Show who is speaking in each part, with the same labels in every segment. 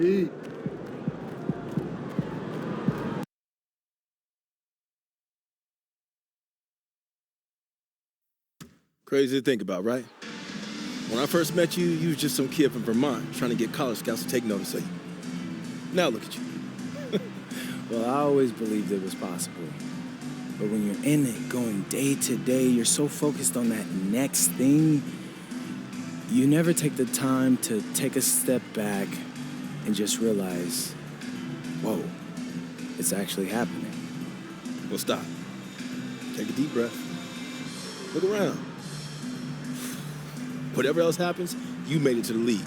Speaker 1: Heat.
Speaker 2: Crazy to think about, right? When I first met you, you was just some kid from Vermont trying to get college scouts to take notice of you. Now look at you.
Speaker 3: Well, I always believed it was possible. But when you're in it, going day to day, you're so focused on that next thing, you never take the time to take a step back and just realize, whoa, it's actually happening.
Speaker 2: Well, stop. Take a deep breath. Look around. Whatever else happens, you made it to the league.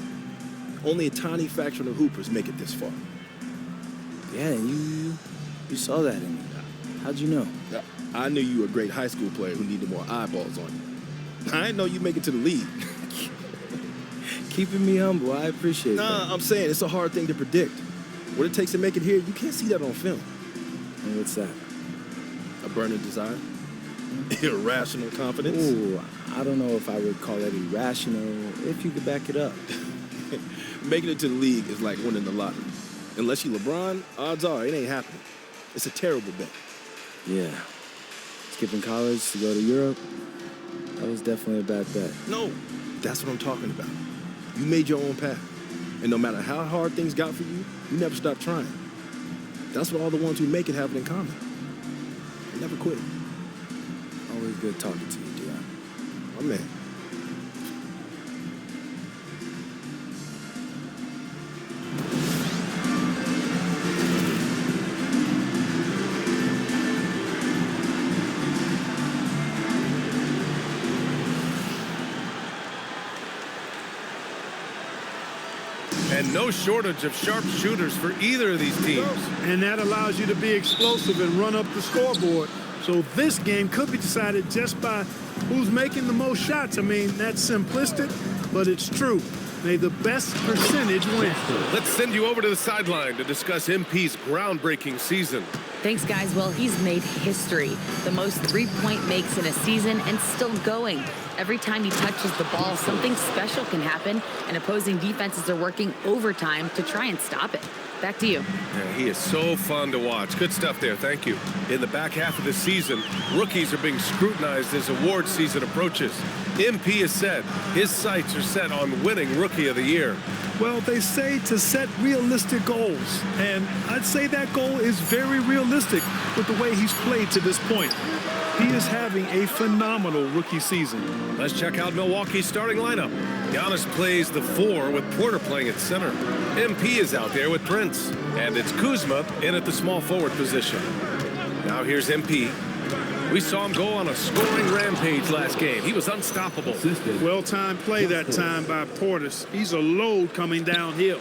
Speaker 2: Only a tiny fraction of hoopers make it this far.
Speaker 3: Yeah, you saw that in me. How'd you know?
Speaker 2: I knew you were a great high school player who needed more eyeballs on you. I didn't know you'd make it to the league.
Speaker 3: Keeping me humble, I appreciate that.
Speaker 2: Nah, I'm saying it's a hard thing to predict. What it takes to make it here, you can't see that on film.
Speaker 3: And what's that?
Speaker 2: A burning desire. Irrational confidence.
Speaker 3: Ooh, I don't know if I would call that irrational, if you could back it up.
Speaker 2: Making it to the league is like winning the lottery. Unless you LeBron, odds are it ain't happening. It's a terrible bet.
Speaker 3: Yeah. Skipping college to go to Europe, that was definitely a bad bet.
Speaker 2: No, that's what I'm talking about. You made your own path. And no matter how hard things got for you, you never stopped trying. That's what all the ones who make it have in common. They never quit.
Speaker 3: Always good talking to you, Dion.
Speaker 2: My man.
Speaker 4: And no shortage of sharp shooters for either of these teams.
Speaker 1: And that allows you to be explosive and run up the scoreboard. So this game could be decided just by who's making the most shots. I mean, that's simplistic, but it's true. May the best percentage win.
Speaker 4: Let's send you over to the sideline to discuss MP's groundbreaking season.
Speaker 5: Thanks, guys. Well, he's made history. The most three-point makes in a season and still going. Every time he touches the ball, something special can happen, and opposing defenses are working overtime to try and stop it. Back to you.
Speaker 4: Yeah, he is so fun to watch. Good stuff there. Thank you. In the back half of the season, rookies are being scrutinized as award season approaches. MP has said his sights are set on winning Rookie of the Year.
Speaker 1: Well, they say to set realistic goals, and I'd say that goal is very realistic with the way he's played to this point. He is having a phenomenal rookie season.
Speaker 4: Let's check out Milwaukee's starting lineup. Giannis plays the 4 with Porter playing at center. MP is out there with Prince. And it's Kuzma in at the small forward position. Now here's MP. We saw him go on a scoring rampage last game. He was unstoppable.
Speaker 1: Well-timed play that time by Portis. He's a load coming downhill.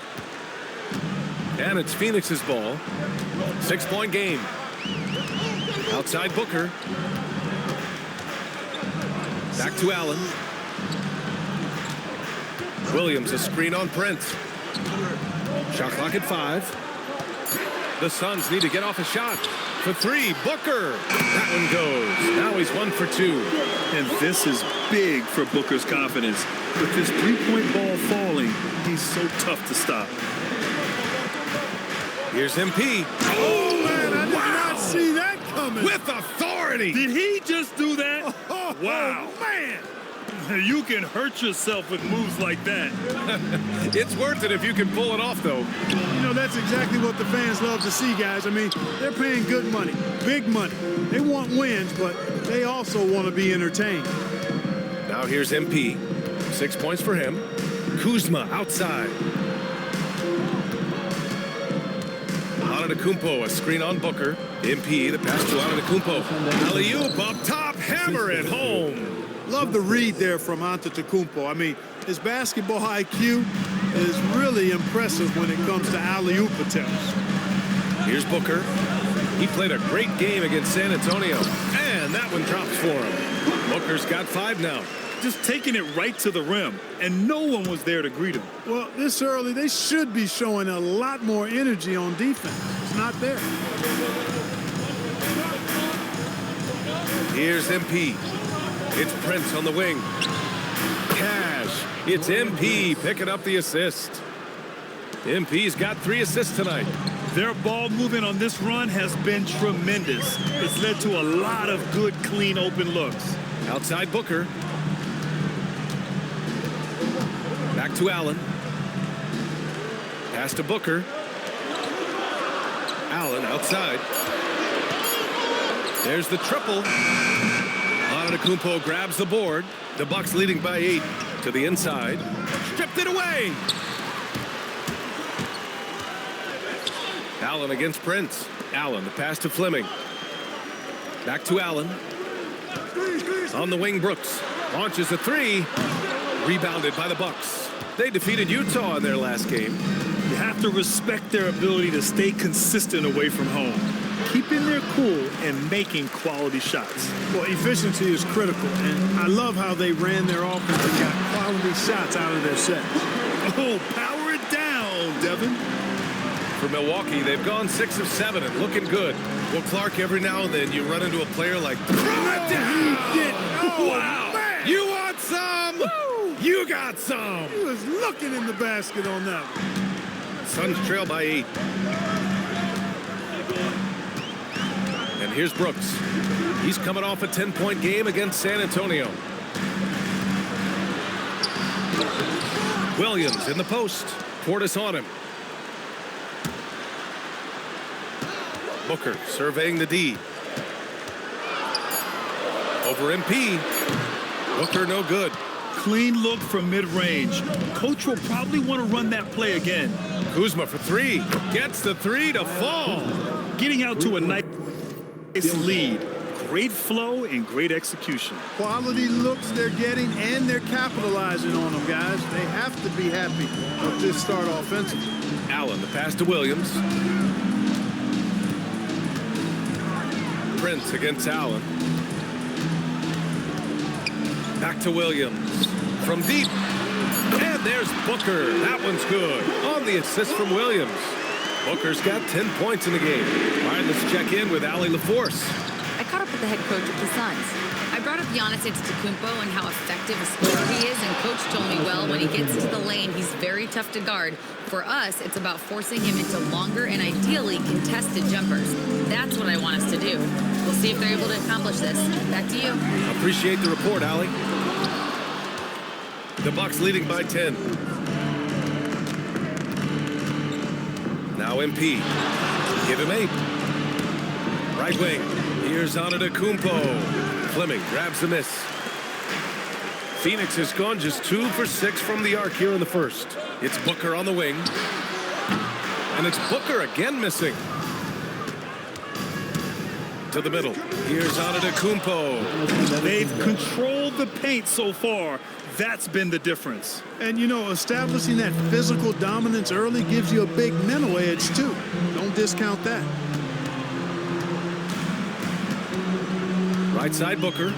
Speaker 4: And it's Phoenix's ball. 6-point game. Outside Booker. Back to Allen. Williams, a screen on Prince. Shot clock at 5. The Suns need to get off a shot. For 3, Booker. That one goes. Now he's 1 for 2.
Speaker 1: And this is big for Booker's confidence. With his three-point ball falling, he's so tough to stop.
Speaker 4: Here's MP.
Speaker 1: Oh, man, I did not see that coming.
Speaker 4: With authority.
Speaker 1: Did he just do that? Wow. Man. You can hurt yourself with moves like that.
Speaker 4: It's worth it if you can pull it off, though.
Speaker 1: You know, that's exactly what the fans love to see, guys. I mean, they're paying good money, big money. They want wins, but they also want to be entertained.
Speaker 4: Now here's MP. 6 points for him. Kuzma outside. Antetokounmpo, a screen on Booker. MP, the pass to Antetokounmpo. Alley-oop up top, hammer it home.
Speaker 1: Love the read there from Antetokounmpo. I mean, his basketball IQ is really impressive when it comes to alley-oop attempts.
Speaker 4: Here's Booker. He played a great game against San Antonio. And that one drops for him. Booker's got 5 now.
Speaker 1: Just taking it right to the rim, and no one was there to greet him. Well, this early, they should be showing a lot more energy on defense. It's not there.
Speaker 4: Here's MP. It's Prince on the wing. Cash. It's MP picking up the assist. MP's got 3 assists tonight.
Speaker 6: Their ball movement on this run has been tremendous. It's led to a lot of good, clean, open looks.
Speaker 4: Outside Booker. Back to Allen. Pass to Booker. Allen outside. There's the triple. Antetokounmpo grabs the board. The Bucks leading by 8 to the inside. Stripped it away. Allen against Prince. Allen, the pass to Fleming. Back to Allen. On the wing, Brooks launches a 3. Rebounded by the Bucks. They defeated Utah in their last game.
Speaker 6: You have to respect their ability to stay consistent away from home, keeping their cool and making quality shots.
Speaker 1: Well, efficiency is critical, and I love how they ran their offense and got quality shots out of their sets.
Speaker 6: Oh, power it down, Devin.
Speaker 4: For Milwaukee, they've gone 6 of 7 and looking good. Well, Clark, every now and then you run into a player like, throw it down!
Speaker 1: Oh,
Speaker 4: wow!
Speaker 1: Man.
Speaker 4: You want some?
Speaker 1: Woo!
Speaker 4: You got some!
Speaker 1: He was looking in the basket on that one.
Speaker 4: Suns trail by 8. And here's Brooks. He's coming off a 10-point game against San Antonio. Williams in the post. Portis on him. Booker surveying the D. Over MP. Booker no good.
Speaker 6: Clean look from mid-range. Coach will probably want to run that play again.
Speaker 4: Kuzma for 3. Gets the 3 to fall.
Speaker 6: Getting out to a nice lead. Great flow and great execution.
Speaker 1: Quality looks they're getting, and they're capitalizing on them, guys. They have to be happy with this start offensively.
Speaker 4: Allen, the pass to Williams. Prince against Allen. Back to Williams. From deep. And there's Booker. That one's good. On the assist from Williams. Booker's got 10 points in the game. All right, let's check in with Allie LaForce.
Speaker 5: I caught up with the head coach of the Suns. I brought up Giannis Antetokounmpo and how effective a scorer he is, and coach told me, well, when he gets into the lane, he's very tough to guard. For us, it's about forcing him into longer and ideally contested jumpers. That's what I want us to do. We'll see if they're able to accomplish this. Back to you.
Speaker 4: Appreciate the report, Allie. The Bucks leading by 10. Now MP. Give him 8. Right wing. Here's Antetokounmpo. Fleming grabs the miss. Phoenix has gone just 2 for 6 from the arc here in the first. It's Booker on the wing. And it's Booker again missing. To the middle. Here's Antetokounmpo.
Speaker 6: They've controlled the paint so far. That's been the difference.
Speaker 1: And, you know, establishing that physical dominance early gives you a big mental edge, too. Don't discount that.
Speaker 4: Right side Booker.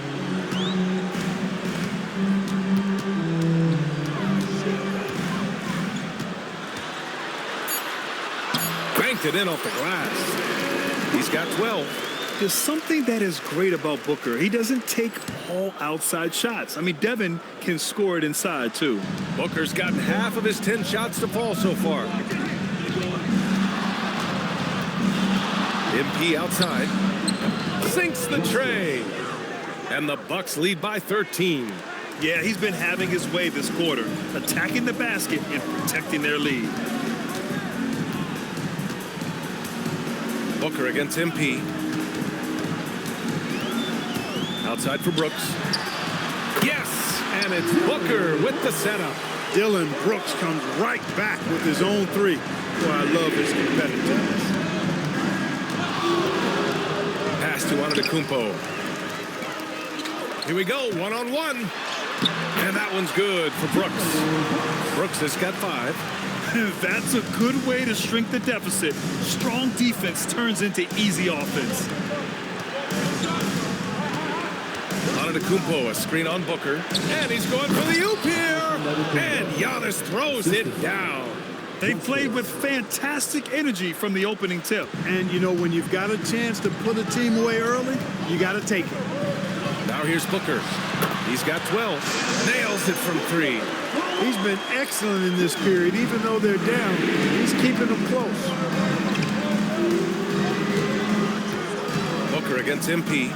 Speaker 4: Banked it in off the glass. He's got 12.
Speaker 6: There's something that is great about Booker. He doesn't take all outside shots. I mean, Devin can score it inside, too.
Speaker 4: Booker's gotten half of his 10 shots to fall so far. MP outside. Sinks the tray. And the Bucks lead by 13.
Speaker 6: Yeah, he's been having his way this quarter, attacking the basket and protecting their lead.
Speaker 4: Booker against MP. Outside for Brooks. Yes! And it's Booker with the setup.
Speaker 1: Dylan Brooks comes right back with his own 3. Boy, I love his competitiveness.
Speaker 4: Pass to Antetokounmpo. Here we go, one-on-one. And that one's good for Brooks. Brooks has got 5.
Speaker 6: That's a good way to shrink the deficit. Strong defense turns into easy offense.
Speaker 4: Antetokounmpo, a screen on Booker. And he's going for the oop here. And Giannis throws it down.
Speaker 6: They played with fantastic energy from the opening tip.
Speaker 1: And, you know, when you've got a chance to put a team away early, you got to take it.
Speaker 4: Now here's Booker. He's got 12. Nails it from 3.
Speaker 1: He's been excellent in this period. Even though they're down, he's keeping them close.
Speaker 4: Booker against MP.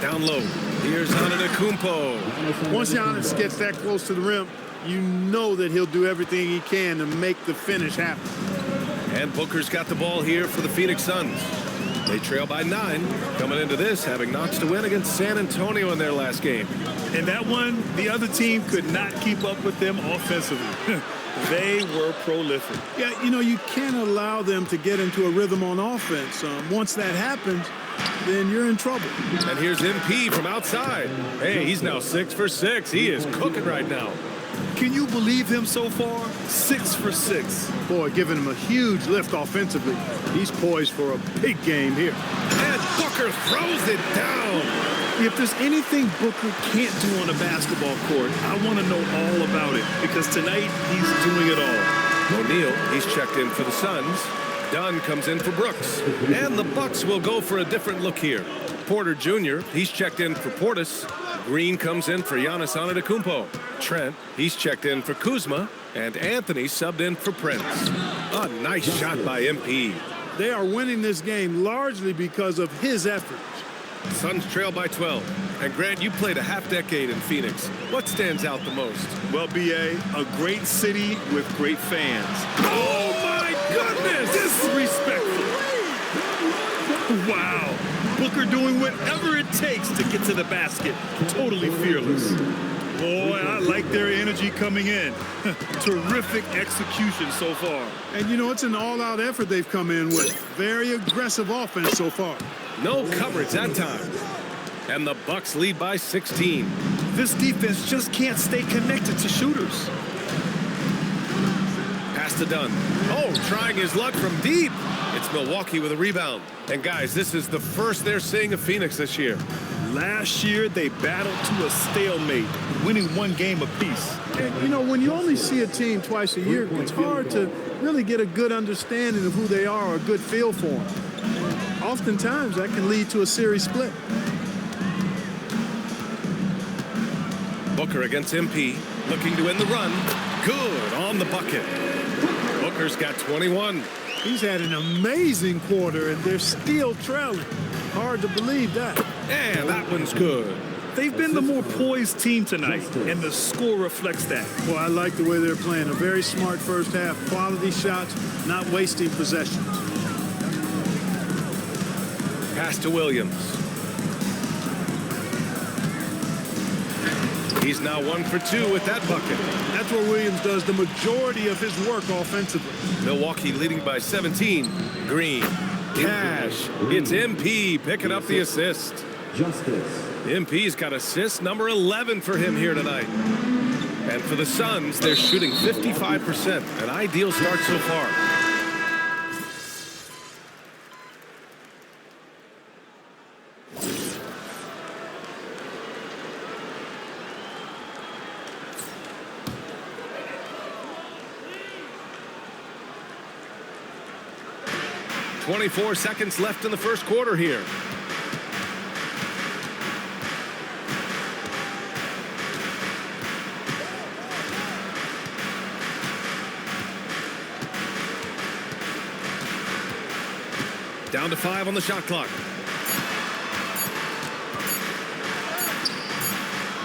Speaker 4: Down low. Here's Antetokounmpo.
Speaker 1: Once Giannis gets that close to the rim, you know that he'll do everything he can to make the finish happen.
Speaker 4: And Booker's got the ball here for the Phoenix Suns. They trail by 9, coming into this having notched a win against San Antonio in their last game.
Speaker 6: And that one, the other team could not keep up with them offensively. They were prolific.
Speaker 1: Yeah, you know, you can't allow them to get into a rhythm on offense. Once that happens, then you're in trouble.
Speaker 4: And here's MP from outside. Hey, he's now 6 for 6. He is cooking right now.
Speaker 6: Can you believe him so far? 6 for 6.
Speaker 1: Boy, giving him a huge lift offensively. He's poised for a big game here.
Speaker 4: And Booker throws it down.
Speaker 6: If there's anything Booker can't do on a basketball court, I want to know all about it, because tonight he's doing it all.
Speaker 4: O'Neal, he's checked in for the Suns. Dunn comes in for Brooks. And the Bucks will go for a different look here. Porter Jr., he's checked in for Portis. Green comes in for Giannis Antetokounmpo. Trent, he's checked in for Kuzma. And Anthony subbed in for Prince. A nice shot by MP.
Speaker 1: They are winning this game largely because of his efforts.
Speaker 4: Suns trail by 12. And Grant, you played a half-decade in Phoenix. What stands out the most?
Speaker 6: Well, B.A., a great city with great fans.
Speaker 4: Oh, my goodness!
Speaker 6: Disrespectful. Wow. Booker doing whatever it takes to get to the basket. Totally fearless. Boy, I like their energy coming in. Terrific execution so far.
Speaker 1: And, you know, it's an all-out effort they've come in with. Very aggressive offense so far.
Speaker 4: No coverage that time. And the Bucks lead by 16.
Speaker 6: This defense just can't stay connected to shooters.
Speaker 4: Pass to Dunn. Oh, trying his luck from deep. It's Milwaukee with a rebound. And guys, this is the first they're seeing of Phoenix this year.
Speaker 6: Last year, they battled to a stalemate, winning one game apiece.
Speaker 1: And, you know, when you only see a team twice a year, it's hard to really get a good understanding of who they are or a good feel for them. Oftentimes, that can lead to a series split.
Speaker 4: Booker against MP, looking to win the run. Good on the bucket. Booker's got 21.
Speaker 1: He's had an amazing quarter, and they're still trailing. Hard to believe that.
Speaker 4: And that one's good.
Speaker 6: They've been the more poised team tonight, and the score reflects that.
Speaker 1: Well, I like the way they're playing. A very smart first half. Quality shots, not wasting possessions.
Speaker 4: Pass to Williams. He's now 1 for 2 with that bucket.
Speaker 1: That's where Williams does the majority of his work offensively.
Speaker 4: Milwaukee leading by 17. Green. Cash. It's MP picking up the assist. MP's got assist number 11 for him here tonight. And for the Suns, they're shooting 55%. An ideal start so far. .24 seconds left in the first quarter here. Down to 5 on the shot clock.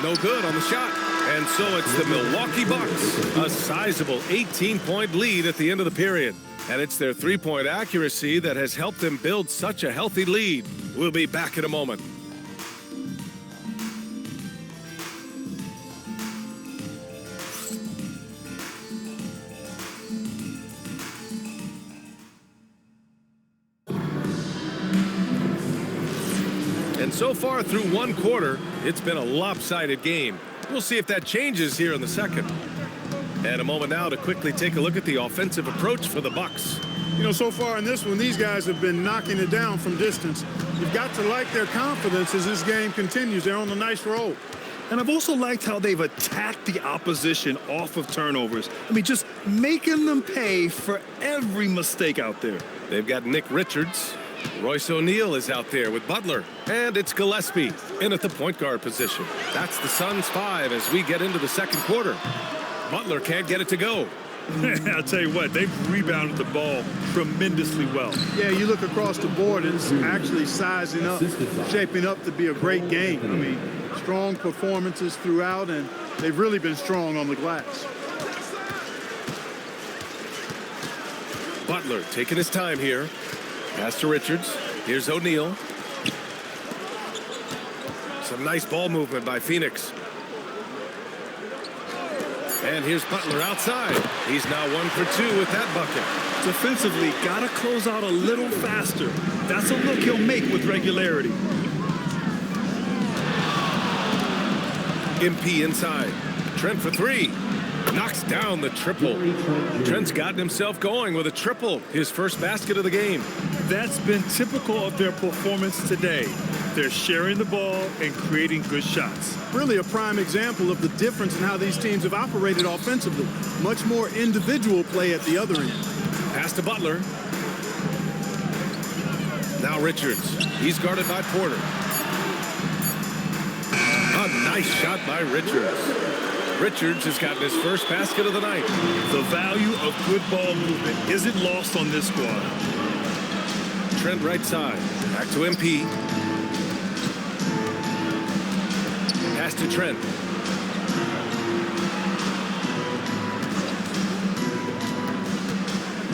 Speaker 4: No good on the shot. And so it's the Milwaukee Bucks. A sizable 18-point lead at the end of the period. And it's their three-point accuracy that has helped them build such a healthy lead. We'll be back in a moment. And so far through one quarter, it's been a lopsided game. We'll see if that changes here in the second. And a moment now to quickly take a look at the offensive approach for the Bucks.
Speaker 1: You know, so far in this one, these guys have been knocking it down from distance. You've got to like their confidence as this game continues. They're on a nice roll.
Speaker 6: And I've also liked how they've attacked the opposition off of turnovers. I mean, just making them pay for every mistake out there.
Speaker 4: They've got Nick Richards. Royce O'Neal is out there with Butler. And it's Gillespie in at the point guard position. That's the Suns' 5 as we get into the second quarter. Butler can't get it to go.
Speaker 6: I'll tell you what, they've rebounded the ball tremendously well.
Speaker 1: Yeah, you look across the board, it's actually sizing up, shaping up to be a great game. I mean, strong performances throughout, and they've really been strong on the glass.
Speaker 4: Butler taking his time here. Pass to Richards. Here's O'Neal. Some nice ball movement by Phoenix. And here's Butler outside. He's now 1 for 2 with that bucket.
Speaker 6: Defensively, gotta close out a little faster. That's a look he'll make with regularity.
Speaker 4: MP inside. Trent for 3. Knocks down the triple. Trent's gotten himself going with a triple, his first basket of the game.
Speaker 6: That's been typical of their performance today. They're sharing the ball and creating good shots.
Speaker 1: Really a prime example of the difference in how these teams have operated offensively. Much more individual play at the other end.
Speaker 4: Pass to Butler. Now Richards. He's guarded by Porter. A nice shot by Richards. Richards has gotten his first basket of the night.
Speaker 6: The value of good ball movement isn't lost on this squad.
Speaker 4: Trent right side. Back to MP. Pass to Trent.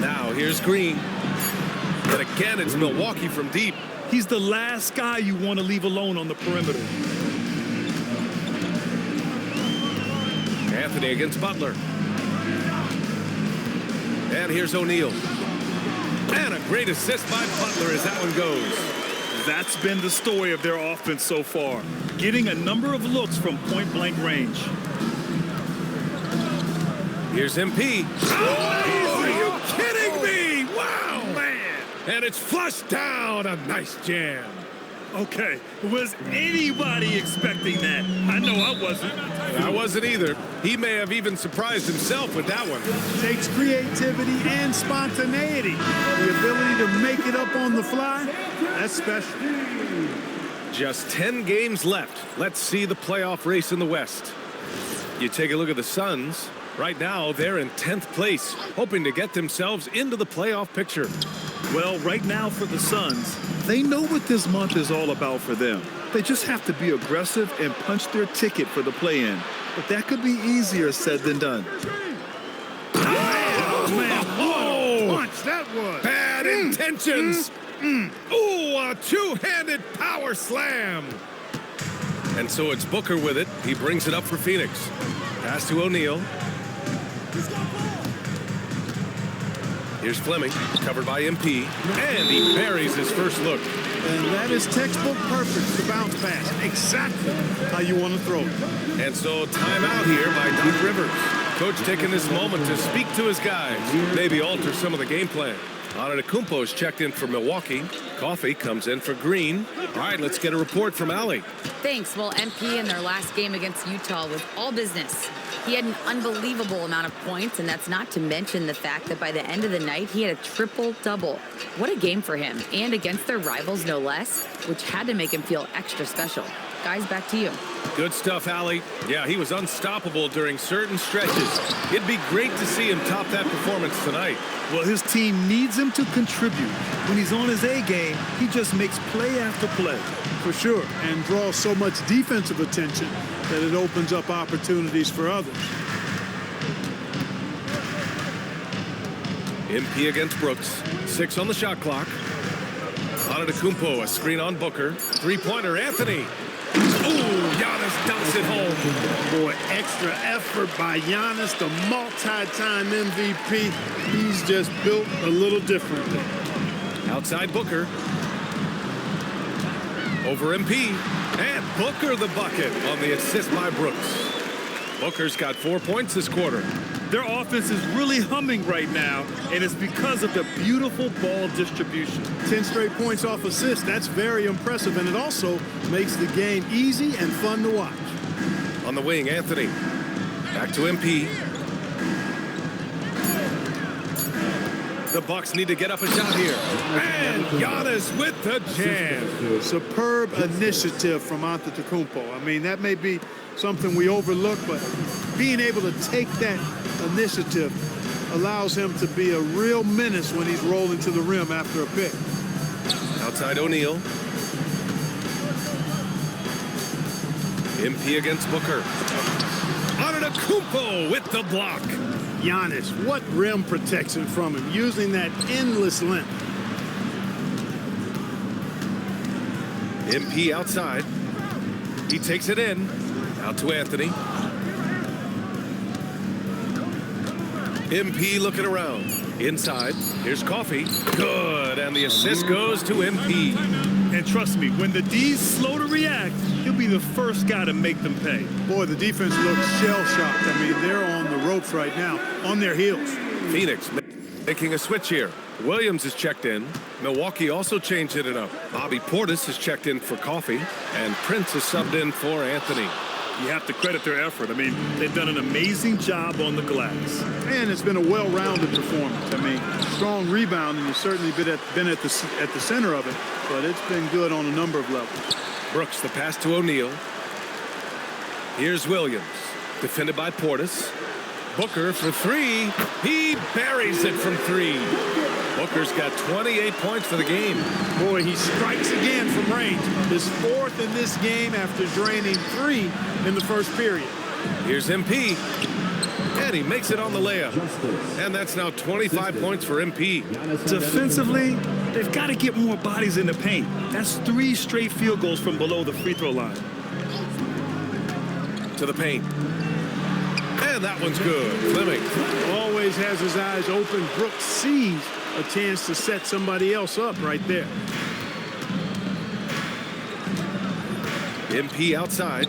Speaker 4: Now here's Green. And again, it's Milwaukee from deep.
Speaker 6: He's the last guy you want to leave alone on the perimeter.
Speaker 4: Anthony against Butler. And here's O'Neal. And a great assist by Butler as that one goes.
Speaker 6: That's been the story of their offense so far. Getting a number of looks from point-blank range.
Speaker 4: Here's MP. Oh, are you kidding me? Wow, man. And it's flushed down. A nice jam.
Speaker 6: Okay, was anybody expecting that? I know I wasn't.
Speaker 4: I wasn't either. He may have even surprised himself with that one.
Speaker 1: Takes creativity and spontaneity. The ability to make it up on the fly, that's special.
Speaker 4: Just 10 games left. Let's see the playoff race in the West. You take a look at the Suns. Right now, they're in 10th place, hoping to get themselves into the playoff picture.
Speaker 6: Well, right now for the Suns, they know what this month is all about for them. They just have to be aggressive and punch their ticket for the play-in. But that could be easier said than done.
Speaker 1: Oh, man,
Speaker 4: Oh,
Speaker 1: punch that was.
Speaker 4: bad intentions. Ooh, a two-handed power slam. And so it's Booker with it. He brings it up for Phoenix. Pass to O'Neal. Here's Fleming, covered by MP, and he buries his first look.
Speaker 1: And that is textbook perfect, the bounce pass. Exactly how you want to throw it.
Speaker 4: And so timeout here by Doc Rivers. Coach taking this moment to speak to his guys, maybe alter some of the game plan. Antetokounmpo's checked in for Milwaukee. Coffee comes in for Green. All right, let's get a report from Allie.
Speaker 5: Thanks. Well, MP in their last game against Utah was all business. He had an unbelievable amount of points, and that's not to mention the fact that by the end of the night, he had a triple-double. What a game for him, and against their rivals, no less, which had to make him feel extra special. Guys, back to you.
Speaker 4: Good stuff, Allie. Yeah, he was unstoppable during certain stretches. It'd be great to see him top that performance tonight.
Speaker 6: Well, his team needs him to contribute. When he's on his A game, he just makes play after play.
Speaker 1: For sure, and draws so much defensive attention that it opens up opportunities for others.
Speaker 4: MP against Brooks. 6 on the shot clock. Antetokounmpo, a screen on Booker. Three-pointer, Anthony. Ooh, Giannis dumps it home.
Speaker 1: Boy, extra effort by Giannis, the multi-time MVP. He's just built a little differently.
Speaker 4: Outside Booker. Over MP. And Booker the bucket on the assist by Brooks. Booker's got 4 points this quarter.
Speaker 6: Their offense is really humming right now, and it's because of the beautiful ball distribution.
Speaker 1: 10 straight points off assists. That's very impressive, and it also makes the game easy and fun to watch.
Speaker 4: On the wing, The Bucks need to get up a shot here. And Giannis with the jam.
Speaker 1: Superb initiative from Antetokounmpo. I mean, that may be something we overlook, but being able to take that initiative allows him to be a real menace when he's rolling to the rim after a pick.
Speaker 4: Outside O'Neal. MP against Booker. Antetokounmpo with the block.
Speaker 1: Giannis, what rim protection from him, using that endless length.
Speaker 4: MP outside. He takes it in. Out to Anthony. MP looking around. Inside. Here's Coffee. Good. And the assist goes to MP.
Speaker 6: And trust me, when the D's slow to react, he'll be the first guy to make them pay.
Speaker 1: Boy, the defense looks shell-shocked. I mean, they're on the ropes right now, on their heels.
Speaker 4: Phoenix making a switch here. Williams is checked in. Milwaukee also changed it up. Bobby Portis is checked in for Coffee. And Prince is subbed in for Anthony.
Speaker 6: You have to credit their effort. I mean, they've done an amazing job on the glass.
Speaker 1: And it's been a well-rounded performance. I mean, strong rebound, and you've certainly been at the center of it, but it's been good on a number of levels.
Speaker 4: Brooks, the pass to O'Neal. Here's Williams, defended by Portis. Booker for three. He buries it from three. Booker's got 28 points for the game.
Speaker 1: Boy, he strikes again from range. His fourth in this game after draining 3 in the first period.
Speaker 4: Here's MP. And he makes it on the layup. And that's now 25 points for MP.
Speaker 6: Defensively, they've got to get more bodies in the paint. That's 3 straight field goals from below the free throw line.
Speaker 4: To the paint. And that one's good. Fleming.
Speaker 1: Always has his eyes open. Brooks sees a chance to set somebody else up right there.
Speaker 4: MP outside.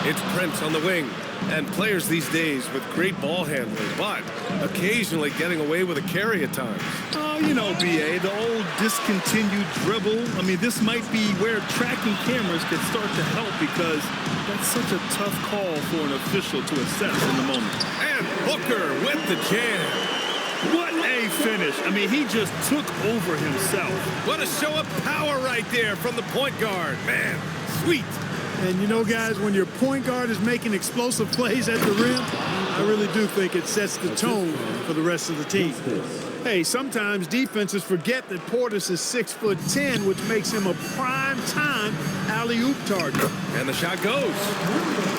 Speaker 4: It's Prince on the wing. And players these days with great ball handling, but occasionally getting away with a carry at times.
Speaker 6: Oh, you know, BA, the old discontinued dribble. I mean, this might be where tracking cameras could start to help, because that's such a tough call for an official to assess in the moment.
Speaker 4: And Booker with the jam.
Speaker 6: What a finish. I mean, he just took over himself.
Speaker 4: What a show of power right there from the point guard. Man, sweet.
Speaker 1: And you know, guys, when your point guard is making explosive plays at the rim, I really do think it sets the tone for the rest of the team. Hey, sometimes defenses forget that Portis is 6'10", which makes him a prime-time alley-oop target.
Speaker 4: And the shot goes.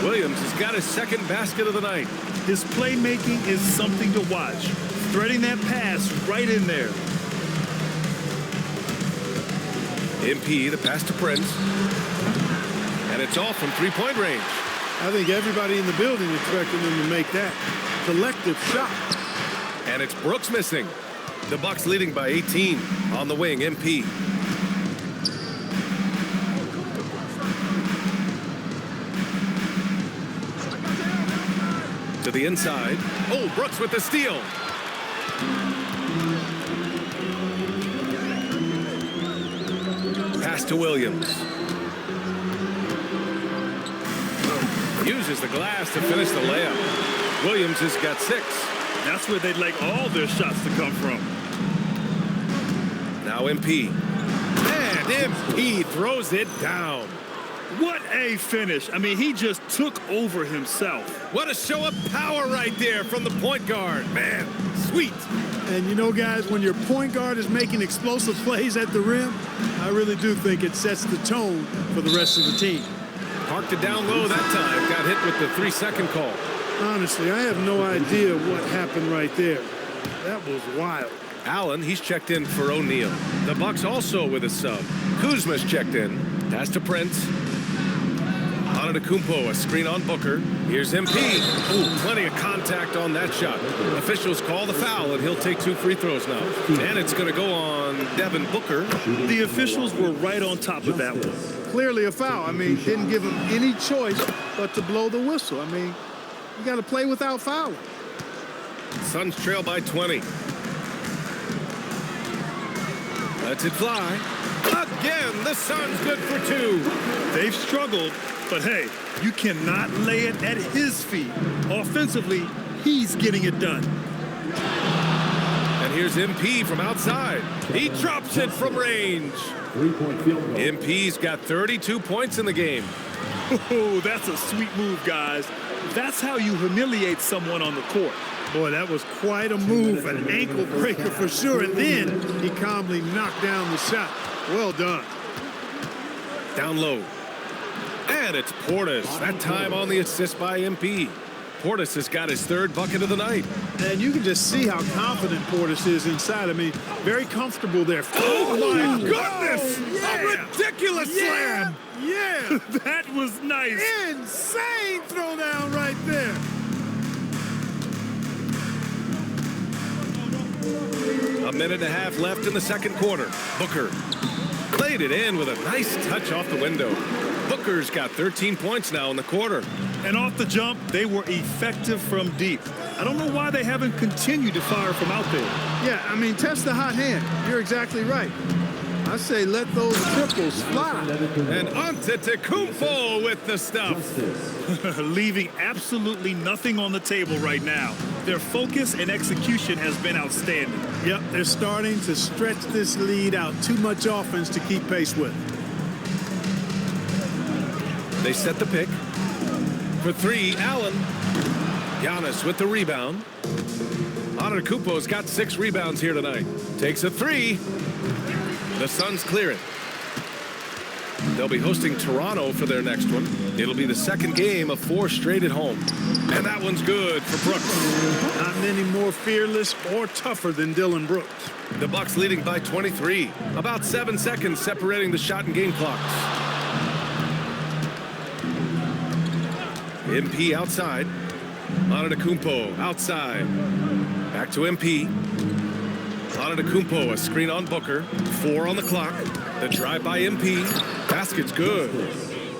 Speaker 4: Williams has got his second basket of the night.
Speaker 6: His playmaking is something to watch. Threading that pass right in there.
Speaker 4: MP, the pass to Prince. And it's off from three-point range.
Speaker 1: I think everybody in the building expected him to make that collective shot.
Speaker 4: And it's Brooks missing. The Bucks leading by 18 on the wing. MP. To the inside. Oh, Brooks with the steal. Pass to Williams. Uses the glass to finish the layup. Williams has got 6.
Speaker 6: That's where they'd like all their shots to come from.
Speaker 4: Now MP. And MP throws it down.
Speaker 6: What a finish. I mean, he just took over himself.
Speaker 4: What a show of power right there from the point guard. Man, sweet.
Speaker 1: And you know, guys, when your point guard is making explosive plays at the rim, I really do think it sets the tone for the rest of the team.
Speaker 4: Parked it down low that time. Got hit with the 3-second call.
Speaker 1: Honestly, I have no idea what happened right there. That was wild.
Speaker 4: Allen, he's checked in for O'Neal. The Bucks also with a sub. Kuzma's checked in. Pass to Prince. Antetokounmpo, a screen on Booker. Here's MP. Ooh, plenty of contact on that shot. Officials call the foul, and he'll take 2 free throws now. And it's going to go on Devin Booker.
Speaker 6: The officials were right on top of that one.
Speaker 1: Clearly a foul. I mean, didn't give him any choice but to blow the whistle. I mean, you got to play without fouling.
Speaker 4: Suns trail by 20. Lets it fly. Again, the Suns good for 2.
Speaker 6: They've struggled, but hey, you cannot lay it at his feet. Offensively, he's getting it done.
Speaker 4: here's MP from outside. He drops it from range. MP's got 32 points in the game.
Speaker 6: Oh, that's a sweet move, guys. That's how you humiliate someone on the court.
Speaker 1: Boy, that was quite a move, an ankle breaker for sure. And then he calmly knocked down the shot. Well done.
Speaker 4: Down low. And it's Portis. That time on the assist by MP. Portis has got his third bucket of the night.
Speaker 1: And you can just see how confident Portis is inside. I mean, very comfortable there.
Speaker 6: Oh, my goodness!
Speaker 1: Yeah.
Speaker 6: A ridiculous slam!
Speaker 1: Yeah.
Speaker 6: That was nice.
Speaker 1: Insane throwdown right there.
Speaker 4: A minute and a half left in the second quarter. Booker played it in with a nice touch off the window. Booker's got 13 points now in the quarter.
Speaker 6: And off the jump, they were effective from deep. I don't know why they haven't continued to fire from out there.
Speaker 1: Yeah, I mean, test the hot hand. You're exactly right. I say let those triples fly.
Speaker 4: And Antetokounmpo with the stuff.
Speaker 6: Leaving absolutely nothing on the table right now. Their focus and execution has been outstanding.
Speaker 1: Yep, they're starting to stretch this lead out. Too much offense to keep pace with.
Speaker 4: They set the pick. For three, Allen. Giannis with the rebound. Antetokounmpo's got 6 rebounds here tonight. Takes a three. The Suns clear it. They'll be hosting Toronto for their next one. It'll be the second game of 4 straight at home. And that one's good for Brooks.
Speaker 1: Not many more fearless or tougher than Dillon Brooks.
Speaker 4: The Bucks leading by 23. About 7 seconds separating the shot and game clocks. MP outside. Antetokounmpo outside. Back to MP. Antetokounmpo, a screen on Booker. 4 on the clock. The drive by MP. Basket's good.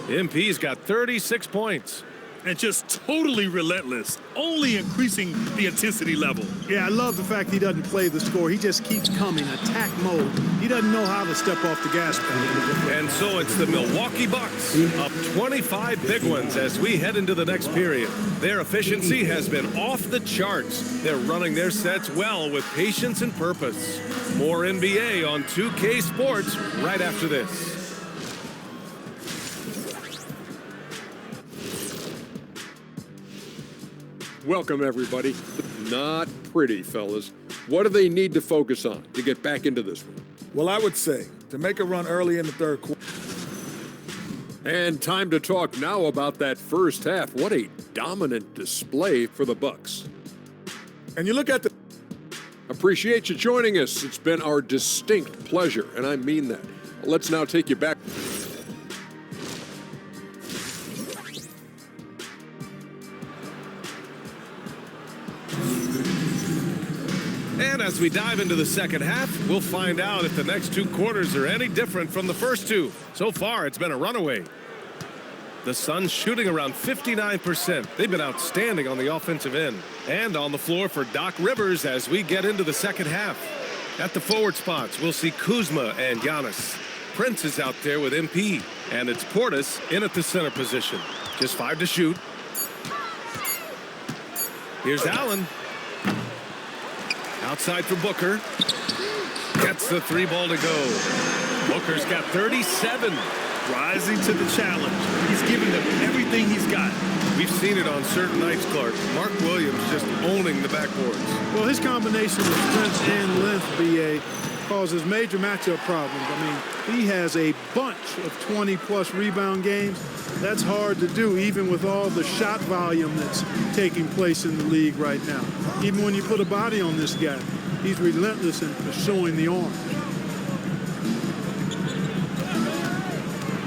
Speaker 4: MP's got 36 points.
Speaker 6: And just totally relentless, only increasing the intensity level.
Speaker 1: Yeah, I love the fact he doesn't play the score. He just keeps coming, attack mode. He doesn't know how to step off the gas pedal.
Speaker 4: And so it's the Milwaukee Bucks up 25 big ones as we head into the next period. Their efficiency has been off the charts. They're running their sets well with patience and purpose. More NBA on 2K Sports right after this.
Speaker 7: Welcome, everybody. Not pretty, fellas. What do they need to focus on to get back into this one?
Speaker 8: Well, I would say to make a run early in the third quarter.
Speaker 7: And time to talk now about that first half. What a dominant display for the Bucks.
Speaker 8: And you look at the...
Speaker 7: Appreciate you joining us. It's been our distinct pleasure, and I mean that. Let's now take you back.
Speaker 4: And as we dive into the second half, we'll find out if the next 2 quarters are any different from the first 2. So far, it's been a runaway. The Suns shooting around 59%. They've been outstanding on the offensive end. And on the floor for Doc Rivers as we get into the second half. At the forward spots, we'll see Kuzma and Giannis. Prince is out there with MP. And it's Portis in at the center position. Just 5 to shoot. Here's Allen. Outside for Booker. Gets the 3 ball to go. Booker's got 37.
Speaker 6: Rising to the challenge. He's giving them everything he's got.
Speaker 4: We've seen it on certain nights, Clark. Mark Williams just owning the backboards.
Speaker 1: Well, his combination of strength and length, BA, causes major matchup problems. I mean, he has a bunch of 20-plus rebound games. That's hard to do, even with all the shot volume that's taking place in the league right now. Even when you put a body on this guy, he's relentless in pursuing the arm.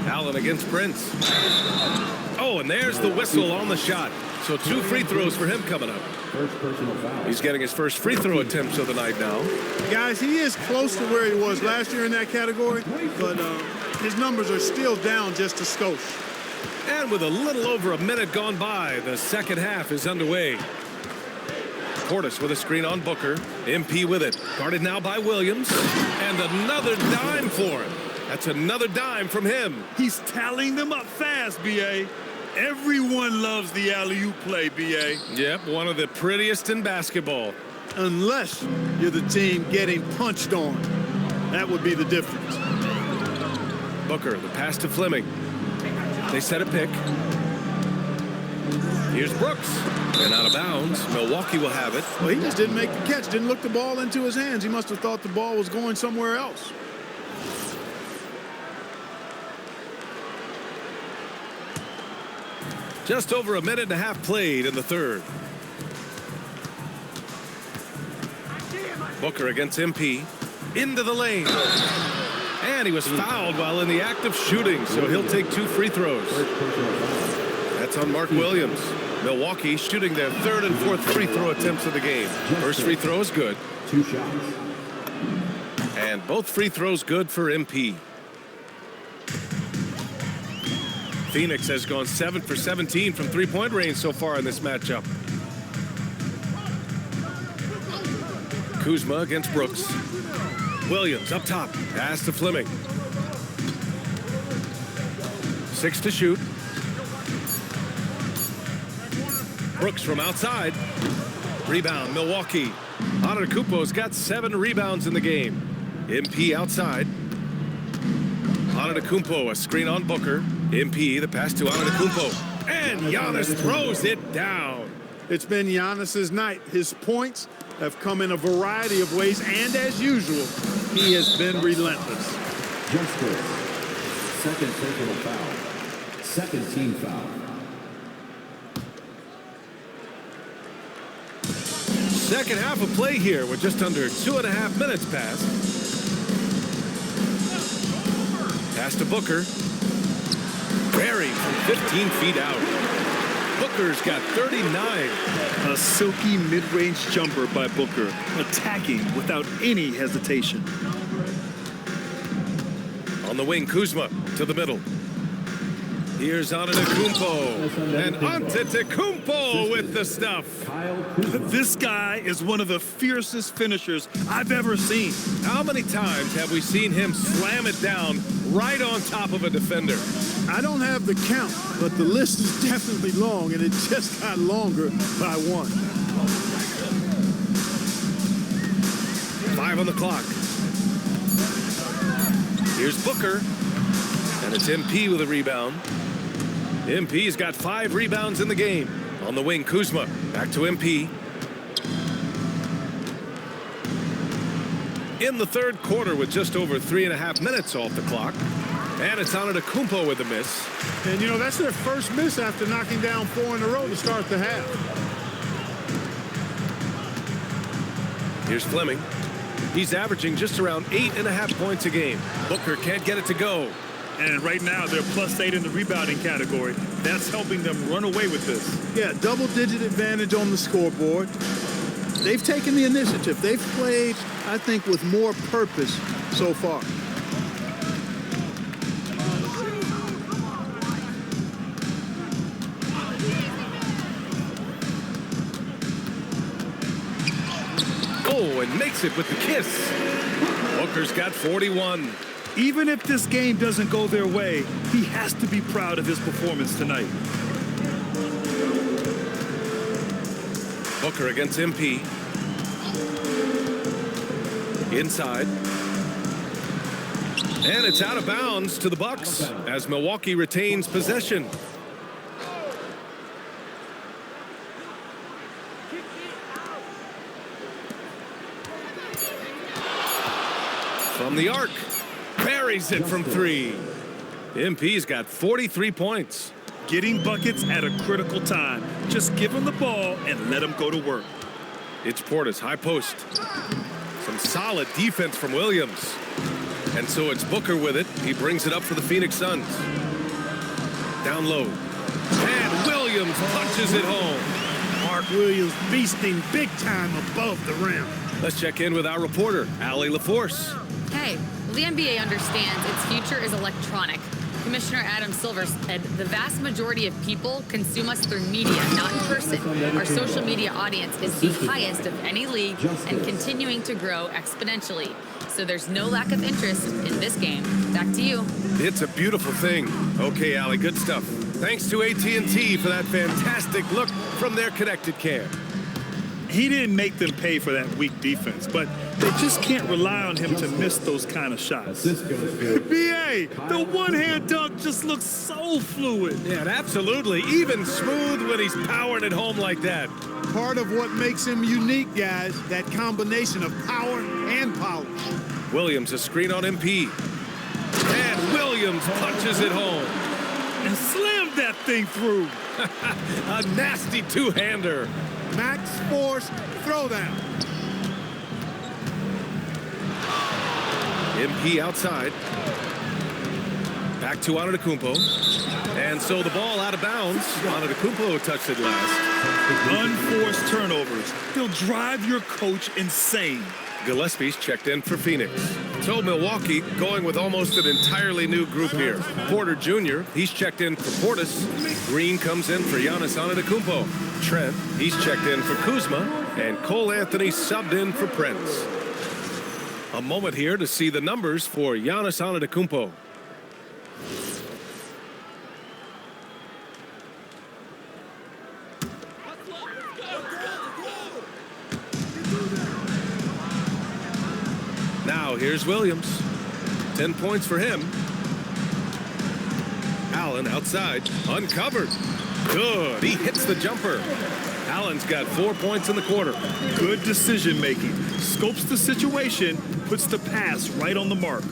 Speaker 4: Allen against Prince. Oh, and there's the whistle on the shot. So 2 free throws for him coming up. He's getting his first free throw attempts of the night now.
Speaker 1: Guys, he is close to where he was last year in that category, but his numbers are still down just a skosh.
Speaker 4: And with a little over a minute gone by, the second half is underway. Portis with a screen on Booker. MP with it. Guarded now by Williams. And another dime for him. That's another dime from him.
Speaker 6: He's tallying them up fast, B.A. Everyone loves the alley-oop play, B.A.
Speaker 4: Yep, one of the prettiest in basketball.
Speaker 1: unless you're the team getting punched on. That would be the difference.
Speaker 4: Booker, the pass to Fleming. They set a pick. Here's Brooks. And out of bounds. Milwaukee will have it.
Speaker 1: Well, he just didn't make the catch, didn't look the ball into his hands. He must have thought the ball was going somewhere else.
Speaker 4: Just over a minute and a half played in the third. Booker against MP. Into the lane. And he was fouled while in the act of shooting, so he'll take 2 free throws. That's on Mark Williams. Milwaukee shooting their 3rd and 4th free throw attempts of the game. First free throw is good.
Speaker 9: 2 shots.
Speaker 4: And both free throws good for MP. Phoenix has gone 7 for 17 from three-point range so far in this matchup. Kuzma against Brooks. Williams up top. Pass to Fleming. 6 to shoot. Brooks from outside. Rebound, Milwaukee. Antetokounmpo's got 7 rebounds in the game. MP outside. Antetokounmpo, a screen on Booker. MP, the pass to Antetokounmpo. And Giannis throws it down.
Speaker 1: It's been Giannis's night. His points have come in a variety of ways, and as usual, he has been relentless.
Speaker 9: Justice. Second personal foul. Second team foul.
Speaker 4: Second half of play here with just under 2.5 minutes passed. Pass to Booker. Buried from 15 feet out. Booker's got 39.
Speaker 6: A silky mid-range jumper by Booker, attacking without any hesitation.
Speaker 4: On the wing, Kuzma to the middle. Here's Antetokounmpo. And Antetokounmpo with the stuff.
Speaker 6: This guy is one of the fiercest finishers I've ever seen.
Speaker 4: How many times have we seen him slam it down right on top of a defender?
Speaker 1: I don't have the count, but the list is definitely long, and it just got longer by 1.
Speaker 4: 5 on the clock. Here's Booker. And it's MP with a rebound. MP's got 5 rebounds in the game. On the wing, Kuzma. Back to MP. In the third quarter with just over 3.5 minutes off the clock. And it's Antetokounmpo with a miss.
Speaker 1: And, you know, that's their first miss after knocking down 4 in a row to start the half.
Speaker 4: Here's Fleming. He's averaging just around 8.5 points a game. Booker can't get it to go.
Speaker 6: And right now, they're +8 in the rebounding category. That's helping them run away with this.
Speaker 1: Yeah, double-digit advantage on the scoreboard. They've taken the initiative. They've played, I think, with more purpose so far.
Speaker 4: Oh, and makes it with the kiss. Booker's got 41.
Speaker 6: Even if this game doesn't go their way, he has to be proud of his performance tonight.
Speaker 4: Booker against MP. Inside. And it's out of bounds to the Bucks as Milwaukee retains possession. From the arc. Buries it from 3. MP's got 43 points.
Speaker 6: Getting buckets at a critical time. Just give him the ball and let him go to work.
Speaker 4: It's Portis, high post. Some solid defense from Williams. And so it's Booker with it. He brings it up for the Phoenix Suns. Down low. And Williams punches it home.
Speaker 1: Mark Williams beasting big time above the rim.
Speaker 4: Let's check in with our reporter, Allie LaForce.
Speaker 5: Hey, well, the NBA understands its future is electronic. Commissioner Adam Silver said the vast majority of people consume us through media, not in person. Our social media audience is the highest of any league and continuing to grow exponentially. So there's no lack of interest in this game. Back to you.
Speaker 4: It's a beautiful thing. Okay, Allie, good stuff. Thanks to AT&T for that fantastic look from their Connected Care.
Speaker 6: He didn't make them pay for that weak defense, but they just can't rely on him to miss those kind of shots.
Speaker 1: B.A.,
Speaker 6: The one-hand dunk just looks so fluid.
Speaker 4: Yeah, absolutely. Even smooth when he's powering it home like that.
Speaker 1: part of what makes him unique, guys, that combination of power and polish.
Speaker 4: Williams a screen on MP. And Williams punches it home.
Speaker 6: And slammed that thing through.
Speaker 4: A nasty two-hander.
Speaker 1: Max Force throwdown.
Speaker 4: MP outside. Back to Antetokounmpo. And so the ball out of bounds. Antetokounmpo touched it last.
Speaker 6: Unforced turnovers. They'll drive your coach insane.
Speaker 4: Gillespie's checked in for Phoenix. So Milwaukee going with almost an entirely new group here. Porter Jr., he's checked in for Portis. Green comes in for Giannis Antetokounmpo. Trent, he's checked in for Kuzma. And Cole Anthony subbed in for Prince. A moment here to see the numbers for Giannis Antetokounmpo. Now here's Williams. 10 points for him. Allen outside, uncovered. Good, he hits the jumper. Allen's got 4 points in the quarter.
Speaker 6: Good decision making. Scopes the situation, puts the pass right on the mark.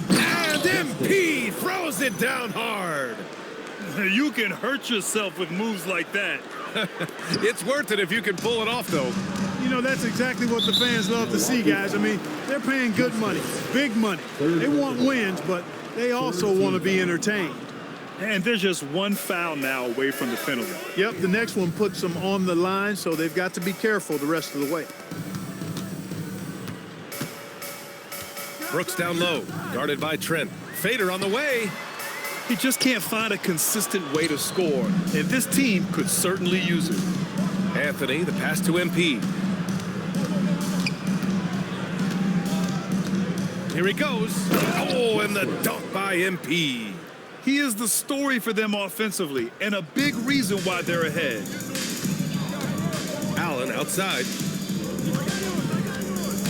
Speaker 4: And MP throws it down hard.
Speaker 6: You can hurt yourself with moves like that.
Speaker 4: It's worth it if you can pull it off, though.
Speaker 1: You know, that's exactly what the fans love to see, guys. I mean, they're paying good money, big money. They want wins, but they also want to be entertained.
Speaker 6: And there's just one foul now away from the penalty.
Speaker 1: Yep, the next one puts them on the line, so they've got to be careful the rest of the way.
Speaker 4: Brooks down low, guarded by Trent. Fader on the way.
Speaker 6: He just can't find a consistent way to score, and this team could certainly use it.
Speaker 4: Anthony, the pass to MP. Here he goes. Oh, and the dunk by MP.
Speaker 6: He is the story for them offensively, and a big reason why they're ahead.
Speaker 4: Allen outside.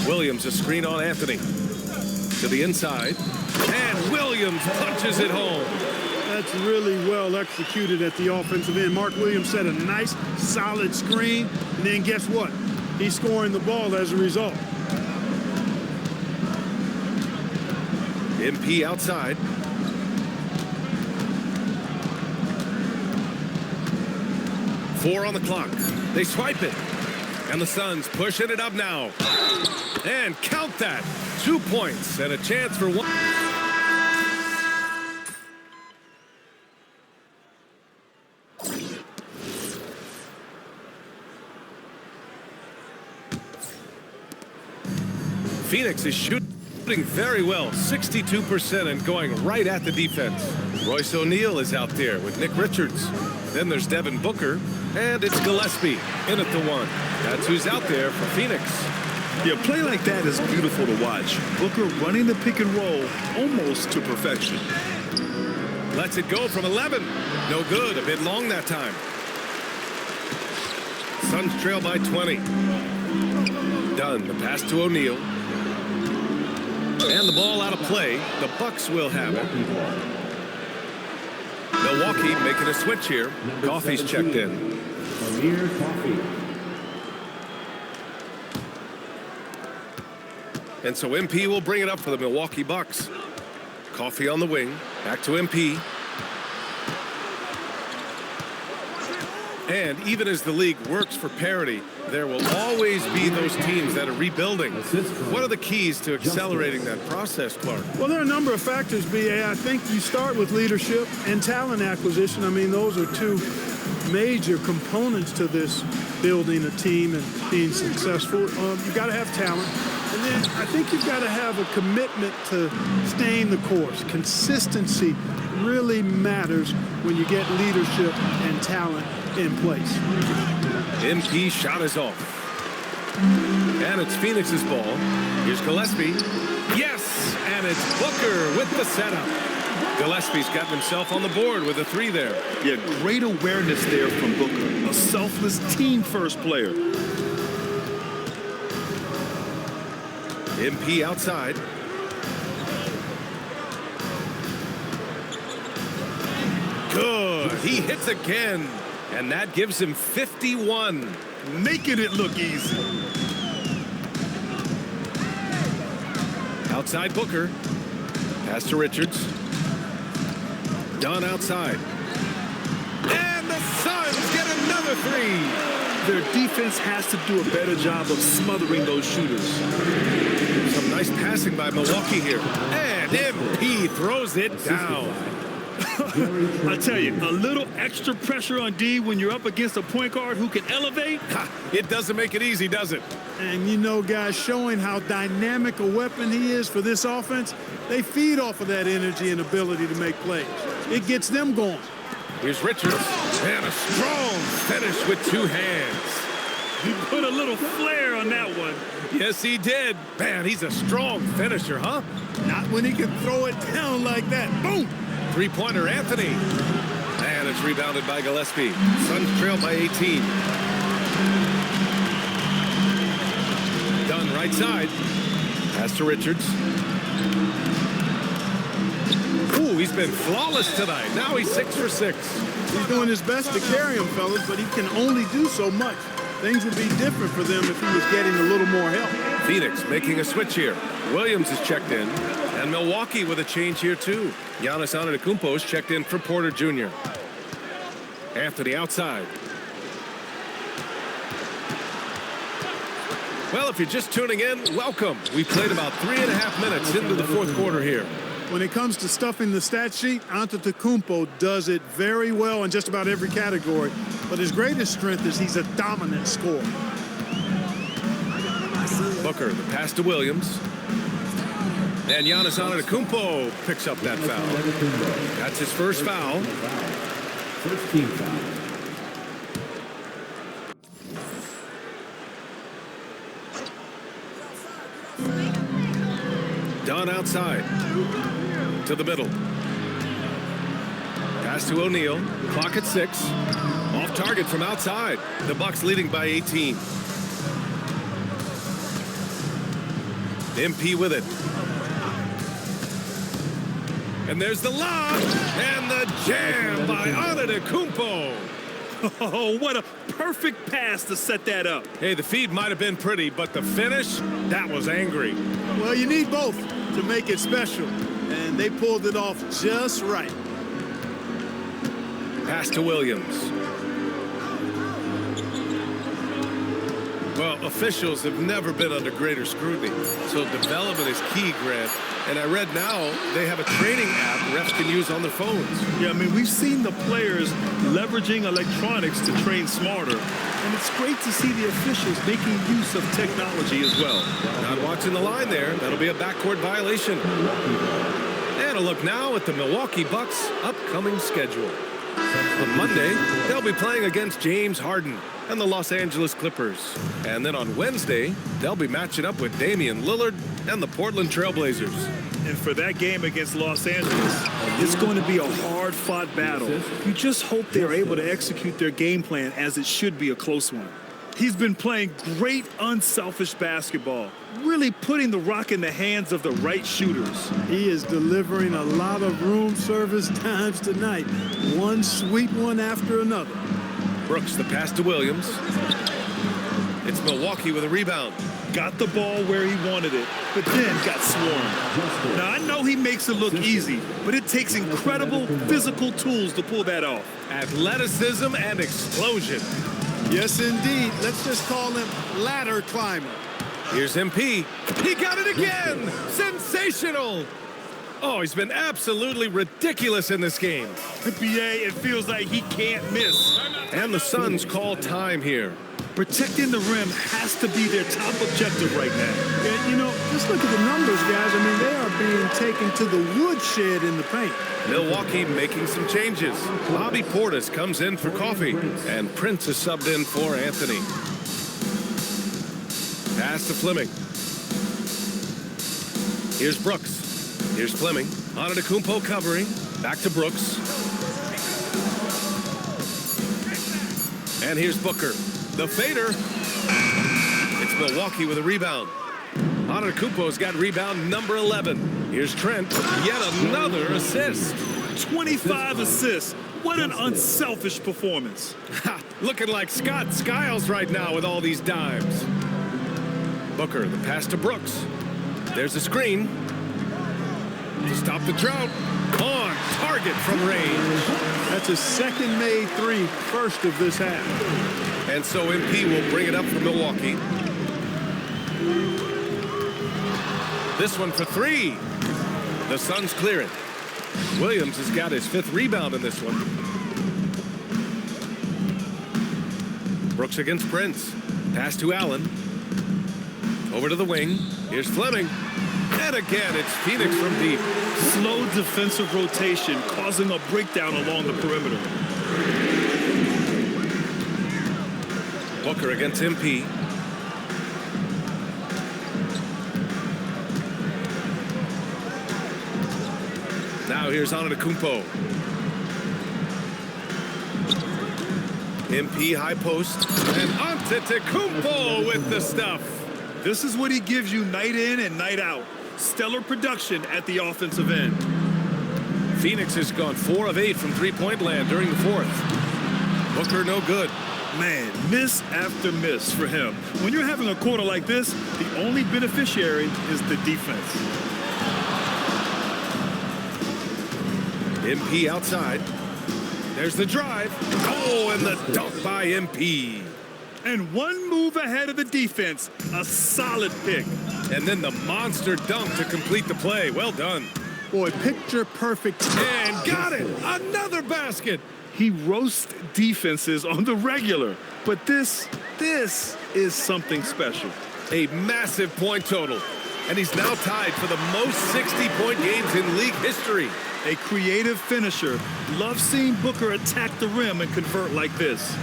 Speaker 4: Williams a screen on Anthony. To the inside. And Williams punches it home.
Speaker 1: That's really well executed at the offensive end. Mark Williams set a nice, solid screen, and then guess what? He's scoring the ball as a result.
Speaker 4: MP outside. Four on the clock. They swipe it. And the Suns pushing it up now. And count that. 2 points and a chance for one. Phoenix is shooting very well, 62%, and going right at the defense. Royce O'Neal is out there with Nick Richards. Then there's Devin Booker, and it's Gillespie in at the one. That's who's out there for Phoenix.
Speaker 6: Yeah, play like that is beautiful to watch. Booker running the pick and roll almost to perfection.
Speaker 4: Lets it go from 11. No good, a bit long that time. Suns trail by 20. Dunn, the pass to O'Neal. And the ball out of play. The Bucks will have it. Milwaukee making a switch here. Coffey's checked in. And so MP will bring it up for the Milwaukee Bucks. Coffey on the wing. Back to MP. And even as the league works for parity, there will always be those teams that are rebuilding. What are the keys to accelerating that process, Clark?
Speaker 1: Well, there are a number of factors, B.A. I think you start with leadership and talent acquisition. I mean, those are two major components to this building a team and being successful. You've got to have talent. And then I think you've got to have a commitment to staying the course. Consistency really matters when you get leadership and talent in place.
Speaker 4: MP shot is off. And it's Phoenix's ball. Here's Gillespie. Yes! And it's Booker with the setup. Gillespie's gotten himself on the board with a 3 there.
Speaker 6: Yeah, great awareness there from Booker. A selfless team-first player.
Speaker 4: MP outside. Good. He hits again. And that gives him 51.
Speaker 6: Making it look easy.
Speaker 4: Outside Booker. Pass to Richards. Dunn outside. And the Suns get another 3.
Speaker 6: Their defense has to do a better job of smothering those shooters.
Speaker 4: Some nice passing by Milwaukee here. And MP throws it down.
Speaker 6: I tell you, a little extra pressure on D when you're up against a point guard who can elevate.
Speaker 4: It doesn't make it easy, does it?
Speaker 1: And you know, guys, showing how dynamic a weapon he is for this offense, they feed off of that energy and ability to make plays. It gets them going.
Speaker 4: Here's Richards. And a strong finish with 2 hands.
Speaker 6: He put a little flair on that one.
Speaker 4: Yes, he did. Man, he's a strong finisher, huh?
Speaker 1: Not when he can throw it down like that. Boom!
Speaker 4: 3-pointer, Anthony. And it's rebounded by Gillespie. Suns trail by 18. Dunn right side. Pass to Richards. Ooh, he's been flawless tonight. Now he's 6 for 6.
Speaker 1: He's doing his best to carry him, fellas, but he can only do so much. Things would be different for them if he was getting a little more help.
Speaker 4: Phoenix making a switch here. Williams is checked in. And Milwaukee with a change here, too. Giannis Antetokounmpo is checked in for Porter Jr. Anthony outside. Well, if you're just tuning in, welcome. We played about 3.5 minutes into the 4th quarter here.
Speaker 1: When it comes to stuffing the stat sheet, Antetokounmpo does it very well in just about every category. But his greatest strength is he's a dominant scorer.
Speaker 4: Booker, the pass to Williams. And Giannis Antetokounmpo picks up that foul. That's his first foul.
Speaker 9: First team foul.
Speaker 4: Dunn outside. To the middle. Pass to O'Neal. Clock at 6. Off target from outside. The Bucks leading by 18. MP with it. And there's the lob. And the jam by Antetokounmpo.
Speaker 6: Oh, what a perfect pass to set that up.
Speaker 4: Hey, the feed might have been pretty, but the finish, that was angry.
Speaker 1: Well, you need both to make it special, and they pulled it off just right.
Speaker 4: Pass to Williams. Well, officials have never been under greater scrutiny, so development is key, Grant. And I read now they have a training app refs can use on their phones.
Speaker 6: Yeah, I mean, we've seen the players leveraging electronics to train smarter, and it's great to see the officials making use of technology as well.
Speaker 4: Not watching the line there. That'll be a backcourt violation. And a look now at the Milwaukee Bucks' upcoming schedule. On Monday, they'll be playing against James Harden and the Los Angeles Clippers. And then on Wednesday, they'll be matching up with Damian Lillard and the Portland Trailblazers.
Speaker 6: And for that game against Los Angeles, it's going to be a hard-fought battle. You just hope they're able to execute their game plan as it should be a close one. He's been playing great, unselfish basketball, really putting the rock in the hands of the right shooters.
Speaker 1: He is delivering a lot of room service times tonight. One sweet one after another.
Speaker 4: Brooks, the pass to Williams. It's Milwaukee with a rebound.
Speaker 6: Got the ball where he wanted it, but then got swarmed. Now, I know he makes it look easy, but it takes incredible physical tools to pull that off.
Speaker 4: Athleticism and explosion.
Speaker 1: Yes, indeed. Let's just call him ladder climber.
Speaker 4: Here's MP. He got it again. Sensational. Oh, he's been absolutely ridiculous in this game.
Speaker 6: NBA, it feels like he can't miss.
Speaker 4: And the Suns call time here.
Speaker 6: Protecting the rim has to be their top objective right now.
Speaker 1: Yeah, you know, just look at the numbers, guys. I mean, they are being taken to the woodshed in the paint.
Speaker 4: Milwaukee making some changes. Bobby Portis comes in for Coffee, and Prince is subbed in for Anthony. Pass to Fleming. Here's Brooks. Here's Fleming. Antetokounmpo covering. Back to Brooks. And here's Booker. The fader. It's Milwaukee with a rebound. Antetokounmpo's got rebound number 11. Here's Trent. Yet another assist.
Speaker 6: 25 assists. What an unselfish performance.
Speaker 4: Looking like Scott Skiles right now with all these dimes. Booker, the pass to Brooks. There's a screen. To stop the drought. On target from range.
Speaker 1: That's a second-made three, first of this half.
Speaker 4: And so MP will bring it up for Milwaukee. This one for three. The Suns clear it. Williams has got his 5th rebound in this one. Brooks against Prince. Pass to Allen. Over to the wing. Here's Fleming. And again, it's Phoenix from deep.
Speaker 6: Slow defensive rotation causing a breakdown along the perimeter.
Speaker 4: Booker against MP. Now here's Antetokounmpo. MP high post. And Antetokounmpo with the stuff.
Speaker 6: This is what he gives you night in and night out. Stellar production at the offensive end.
Speaker 4: Phoenix has gone 4 of 8 from three-point land during the 4th. Booker no good.
Speaker 6: Man, miss after miss for him. When you're having a quarter like this, the only beneficiary is the defense.
Speaker 4: MP outside. There's the drive. Oh, and the dunk by MP.
Speaker 6: And one move ahead of the defense. A solid pick.
Speaker 4: And then the monster dunk to complete the play. Well done.
Speaker 1: Boy, picture perfect.
Speaker 4: And got it. Another basket.
Speaker 6: He roasts defenses on the regular. But this is something special.
Speaker 4: A massive point total. And he's now tied for the most 60-point games in league history.
Speaker 6: A creative finisher. Love seeing Booker attack the rim and convert like this.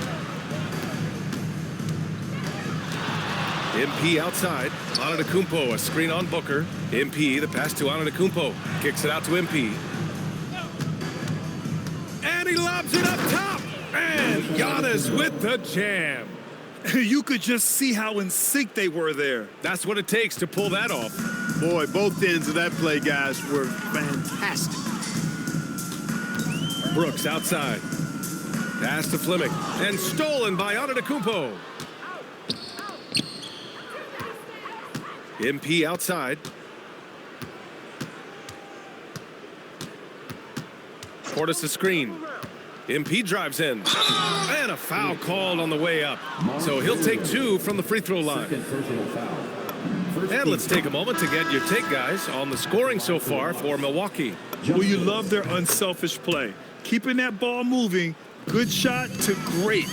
Speaker 4: MP outside. Antetokounmpo, a screen on Booker. MP, the pass to Antetokounmpo. Kicks it out to MP. And he lobs it up top. And Giannis with the jam.
Speaker 6: You could just see how in sync they were there.
Speaker 4: That's what it takes to pull that off.
Speaker 1: Boy, both ends of that play, guys, were fantastic.
Speaker 4: Brooks outside. Pass to Fleming. And stolen by Antetokounmpo. MP outside. Portis the screen. MP drives in. And a foul called on the way up. So he'll take 2 from the free throw line. And let's take a moment to get your take, guys, on the scoring so far for Milwaukee.
Speaker 6: Well, you love their unselfish play. Keeping that ball moving, good shot to great.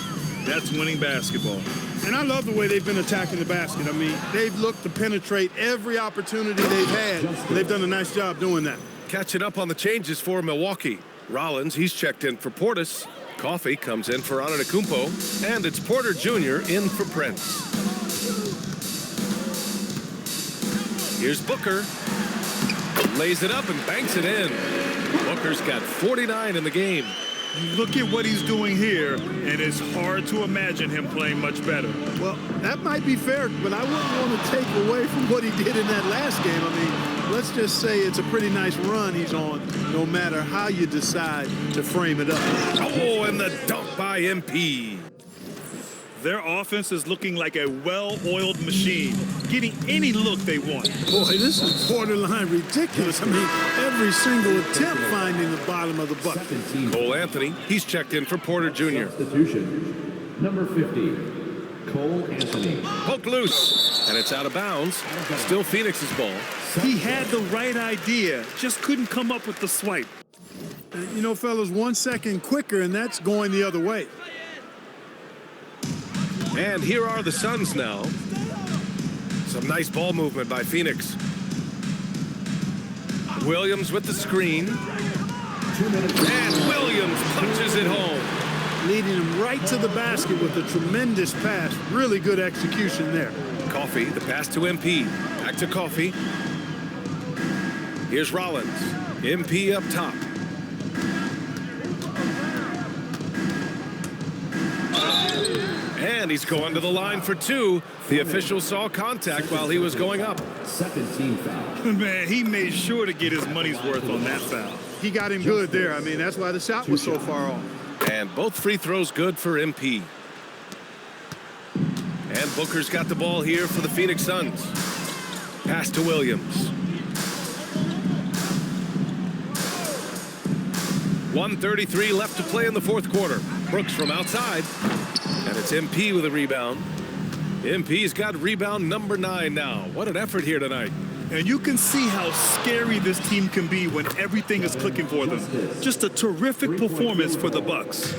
Speaker 6: That's winning basketball.
Speaker 1: And I love the way they've been attacking the basket. I mean, they've looked to penetrate every opportunity they've had. They've done a nice job doing that.
Speaker 4: Catching up on the changes for Milwaukee. Rollins, he's checked in for Portis. Coffey comes in for Antetokounmpo. And it's Porter Jr. in for Prince. Here's Booker. Lays it up and banks it in. Booker's got 49 in the game.
Speaker 6: Look at what he's doing here, and it's hard to imagine him playing much better.
Speaker 1: Well, that might be fair, but I wouldn't want to take away from what he did in that last game. I mean, let's just say it's a pretty nice run he's on, no matter how you decide to frame it up.
Speaker 4: Oh, and the dunk by MP.
Speaker 6: Their offense is looking like a well-oiled machine, getting any look they want.
Speaker 1: Boy, this is borderline ridiculous. I mean, every single attempt finding the bottom of the bucket.
Speaker 4: Cole Anthony, he's checked in for Porter Jr.
Speaker 9: Substitution. Number 50, Cole Anthony.
Speaker 4: Poked loose, and it's out of bounds. Still Phoenix's ball.
Speaker 6: He had the right idea, just couldn't come up with the swipe.
Speaker 1: You know, fellas, 1 second quicker, and that's going the other way.
Speaker 4: And here are the Suns now. Some nice ball movement by Phoenix. Williams with the screen. And Williams punches it home.
Speaker 1: Leading him right to the basket with a tremendous pass. Really good execution there.
Speaker 4: Coffey, the pass to MP. Back to Coffey. Here's Rollins. MP up top. And he's going to the line for two. The official saw contact while he was going up.
Speaker 9: Second team foul.
Speaker 6: Man, he made sure to get his money's worth on that foul.
Speaker 1: He got him good there. I mean, that's why the shot was so far off.
Speaker 4: And both free throws good for MP. And Booker's got the ball here for the Phoenix Suns. Pass to Williams. 1:33 left to play in the fourth quarter. Brooks from outside. And it's MP with a rebound. MP's got rebound number 9 now. What an effort here tonight.
Speaker 6: And you can see how scary this team can be when everything is clicking for them. Just a terrific performance for the Bucks.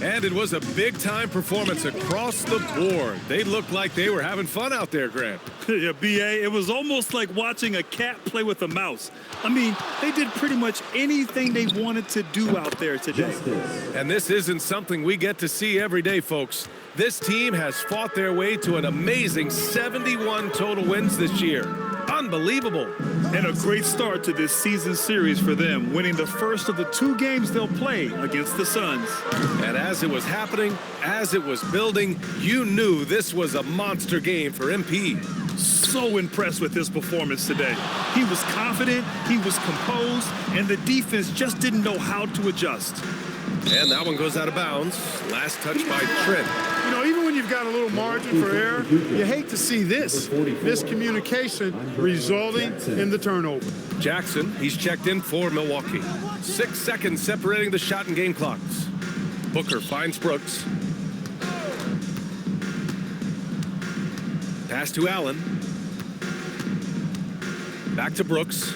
Speaker 4: And it was a big-time performance across the board. They looked like they were having fun out there, Grant.
Speaker 6: Yeah, B.A., it was almost like watching a cat play with a mouse. I mean, they did pretty much anything they wanted to do out there today.
Speaker 4: And this isn't something we get to see every day, folks. This team has fought their way to an amazing 71 total wins this year. Unbelievable.
Speaker 6: And a great start to this season series for them, winning the first of the 2 games they'll play against the Suns.
Speaker 4: And as it was happening, as it was building, you knew this was a monster game for MP.
Speaker 6: So impressed with his performance today. He was confident, he was composed, and the defense just didn't know how to adjust.
Speaker 4: And that one goes out of bounds. Last touch by Trent.
Speaker 1: You know, even when you've got a little margin for error, you hate to see this miscommunication resulting in the turnover.
Speaker 4: Jackson, he's checked in for Milwaukee. 6 seconds separating the shot and game clocks. Booker finds Brooks. Pass to Allen. Back to Brooks.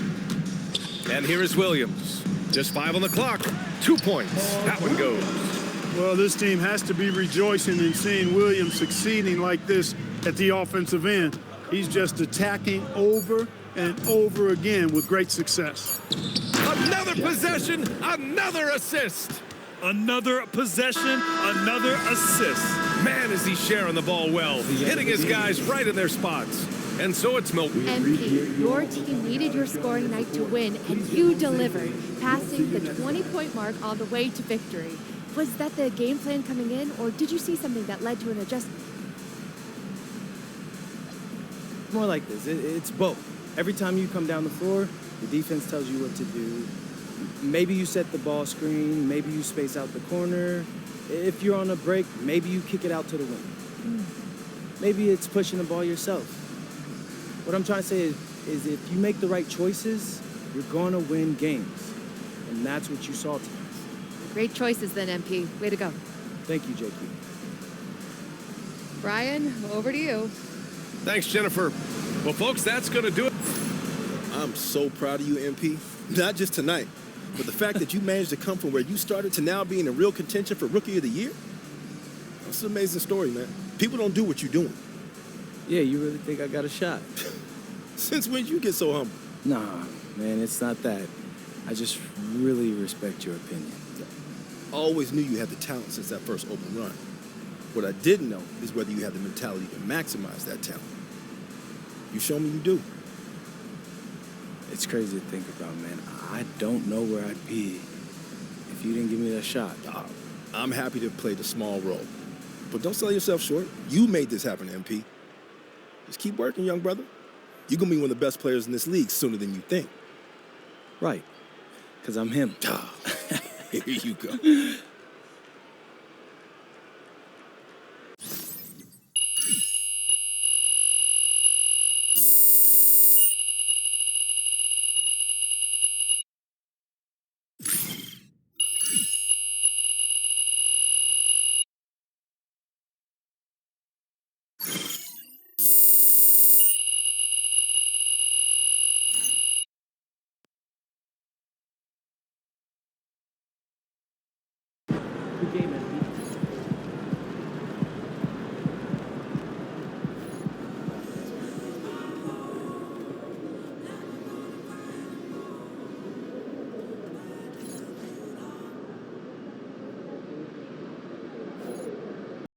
Speaker 4: And here is Williams. Just 5 on the clock. 2 points. That one goes.
Speaker 1: Well, this team has to be rejoicing in seeing Williams succeeding like this at the offensive end. He's just attacking over and over again with great success.
Speaker 4: Another possession, another assist.
Speaker 6: Another possession, another assist.
Speaker 4: Man, is he sharing the ball well, hitting his guys right in their spots. And so it's Milwaukee.
Speaker 10: MP, your team needed your scoring night to win, and you delivered, passing the 20-point mark on the way to victory. Was that the game plan coming in, or did you see something that led to an adjustment?
Speaker 3: More like this. It's both. Every time you come down the floor, the defense tells you what to do. Maybe you set the ball screen. Maybe you space out the corner. If you're on a break, maybe you kick it out to the wing. Maybe it's pushing the ball yourself. What I'm trying to say is if you make the right choices, you're going to win games. And that's what you saw tonight.
Speaker 10: Great choices then, MP. Way to go.
Speaker 3: Thank you, JQ.
Speaker 10: Brian, over to you.
Speaker 4: Thanks, Jennifer. Well, folks, that's going to do it.
Speaker 2: I'm so proud of you, MP. Not just tonight, but the fact that you managed to come from where you started to now being in real contention for Rookie of the Year. That's an amazing story, man. People don't do what you're doing.
Speaker 3: Yeah, you really think I got a shot?
Speaker 2: Since when did you get so humble?
Speaker 3: Nah, man, it's not that. I just really respect your opinion.
Speaker 2: I always knew you had the talent since that first open run. What I didn't know is whether you had the mentality to maximize that talent. You show me you do.
Speaker 3: It's crazy to think about, man. I don't know where I'd be if you didn't give me that shot.
Speaker 2: I'm happy to play the small role. But don't sell yourself short. You made this happen, MP. Just keep working, young brother. You're going to be one of the best players in this league sooner than you think.
Speaker 3: Right. Because I'm him.
Speaker 2: Here you go.
Speaker 3: The game